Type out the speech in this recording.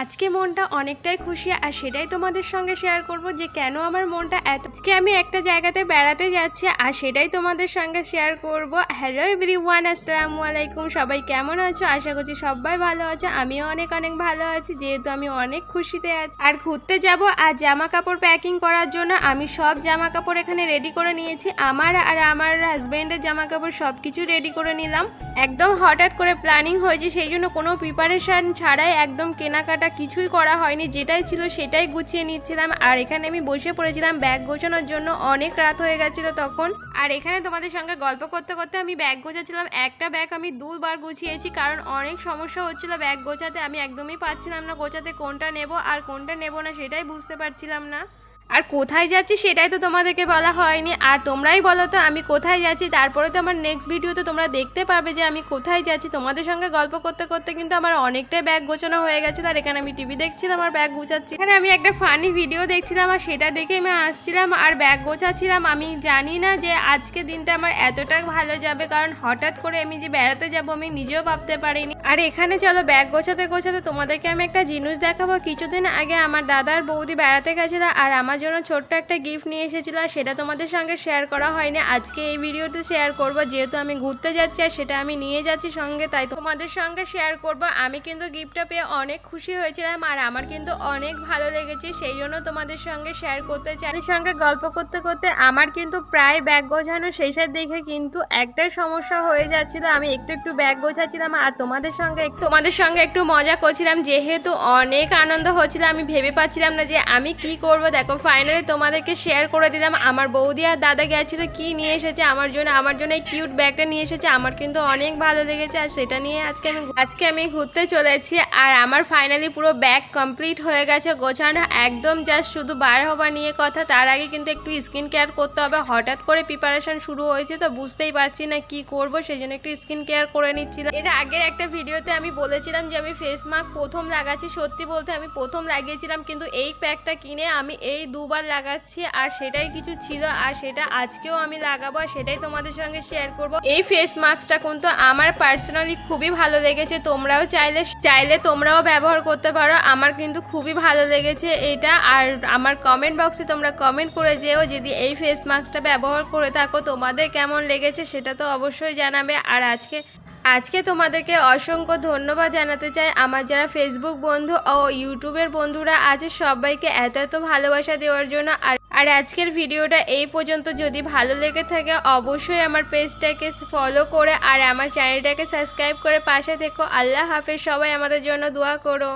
আজকে মনটা অনেকটাই খুশি আর সেটাই তোমাদের সঙ্গে শেয়ার করব যে কেন আমার মনটা আজকে আমি একটা জায়গাতে বেড়াতে যাচ্ছি আর সেটাই তোমাদের সঙ্গে শেয়ার করব। হ্যালো এভরিওয়ান, আসসালামু আলাইকুম। সবাই কেমন আছো? আশা করছি সবাই ভালো আছো। আমিও অনেক অনেক ভালো আছি, যেহেতু আমি অনেক খুশিতে আছি। আর ঘুরতে যাব আর জামা কাপড় প্যাকিং করার জন্য আমি সব জামা কাপড় এখানে রেডি করে নিয়েছি। আমার আর আমার হাজবেন্ডের জামা কাপড় সব কিছু রেডি করে নিলাম। একদম হঠাৎ করে প্ল্যানিং হয়েছে, সেই জন্য কোনো প্রিপারেশন ছাড়াই একদম কেনাকাটা কিছুই করা হয়নি, যেটাই ছিল সেটাই গুছিয়ে নিচ্ছিলাম। আর এখানে আমি বসে পড়েছিলাম ব্যাগ গোছানোর জন্য। অনেক রাত হয়ে গেছিল তখন। আর এখানে তোমাদের সঙ্গে গল্প করতে করতে আমি ব্যাগ গোছাচ্ছিলাম। একটা ব্যাগ আমি দুবার গুছিয়েছি, কারণ অনেক সমস্যা হচ্ছিল ব্যাগ গোছাতে। আমি একদমই পারছিলাম না গোছাতে, কোনটা নেব আর কোনটা নেব না সেটাই বুঝতে পারছিলাম না। আর কোথায় যাচ্ছি সেটাই তো তোমাদেরকে বলা হয়নি। আর তোমরাই বলো তো আমি কোথায় যাচ্ছি, তারপরে তো আমার নেক্সট ভিডিওতে তোমরা দেখতে পাবে যে আমি কোথায় যাচ্ছি। তোমাদের সঙ্গে গল্প করতে করতে কিন্তু আমার অনেকটাই ব্যাগ গোছানো হয়ে গেছে। আর এখানে আমি টিভি দেখছিলাম আর ব্যাগ গোছাচ্ছি। এখানে আমি একটা ফানি ভিডিও দেখছিলাম আর সেটা দেখে আমি আসছিলাম আর ব্যাগ গোছাচ্ছিলাম। আমি জানি না যে আজকে দিনটা আমার এতটা ভালো যাবে, কারণ হঠাৎ করে আমি যে বেড়াতে যাব আমি নিজেও ভাবতে পারিনি। আর এখানে চলো ব্যাগ গোছাতে গোছাতে তোমাদেরকে আমি একটা জিনিস দেখাবো। কিছুদিন আগে আমার দাদার বৌদি বেড়াতে গেছিল আর আমার জন্য ছোট্ট একটা গিফট নিয়ে এসেছিল, আর সেটা তোমাদের সঙ্গে শেয়ার করা হয়নি। আজকে এই ভিডিওতে শেয়ার করব, যেহেতু আমি ঘুরতে যাচ্ছি আর সেটা আমি নিয়ে যাচ্ছি সঙ্গে, তাই তোমাদের সঙ্গে শেয়ার করব। আমি কিন্তু গিফটটা পেয়ে অনেক খুশি হয়েছিলাম আর আমার কিন্তু অনেক ভালো লেগেছে, সেই জন্য তোমাদের সঙ্গে শেয়ার করতে চাই। এর সঙ্গে গল্প করতে করতে আমার কিন্তু প্রায় ব্যাগ গোছানো শেষের দিকে, কিন্তু একটাই সমস্যা হয়ে যাচ্ছিল। আমি একটু ব্যাগ গোছাচ্ছিলাম আর তোমাদের সঙ্গে একটু মজা করছিলাম, যেহেতু অনেক আনন্দ হচ্ছিল। আমি ভেবে পাচ্ছিলাম না যে আমি কি করব। দেখো ফাইনালি তোমাদেরকে শেয়ার করে দিলাম আমার বৌদি আর দাদা গেছিল কি নিয়ে এসেছে আমার জন্য এই কিউট ব্যাগটা নিয়ে এসেছে। আমার কিন্তু অনেক ভালো লেগেছে আর সেটা নিয়ে আজকে আমি ঘুরতে চলেছি। আর আমার ফাইনালি পুরো ব্যাগ কমপ্লিট হয়ে গেছে গোছানো, একদম জাস্ট শুধু বার হওয়া নিয়ে কথা। তার আগে কিন্তু একটু স্কিন কেয়ার করতে হবে। হঠাৎ করে প্রিপারেশন শুরু হয়েছে তো বুঝতেই পারছি না কি করব, সেই জন্য একটু স্কিন কেয়ার করে নিচ্ছিলাম। এর আগের একটা ভিডিওতে আমি বলেছিলাম যে আমি ফেস মাস্ক প্রথম লাগাচ্ছি। সত্যি বলতে আমি প্রথম লাগিয়েছিলাম, কিন্তু এই প্যাকটা কিনে আমি এই দুবার লাগাচ্ছি আর সেটাই কিছু ছিল। আর সেটা আজকেও আমি লাগাবো আর সেটাই তোমাদের সঙ্গে শেয়ার করব। এই ফেস মাস্কটা কিন্তু আমার পার্সোনালি খুবই ভালো লেগেছে। তোমরাও চাইলে তোমরাও ব্যবহার করতে পারো। আমার কিন্তু খুবই ভালো লেগেছে এটা। আর আমার কমেন্ট বক্সে তোমরা কমেন্ট করে যেও যদি এই ফেস মাস্কটা ব্যবহার করে থাকো তোমাদের কেমন লেগেছে সেটা তো অবশ্যই জানাবে। আর আজকে তোমাদেরকে অসংখ্য ধন্যবাদ জানাতে চাই আমার যারা ফেসবুক বন্ধু ও ইউটিউবের বন্ধুরা আছে, সবাইকে এত ভালোবাসা দেওয়ার জন্য। আর আজকের ভিডিওটা এই পর্যন্ত। যদি ভালো লেগে থাকে অবশ্যই আমার পেজটাকে ফলো করে আর আমার চ্যানেলটাকে সাবস্ক্রাইব করে পাশে থেকো। আল্লাহ হাফেজ। সবাই আমাদের জন্য দোয়া করো।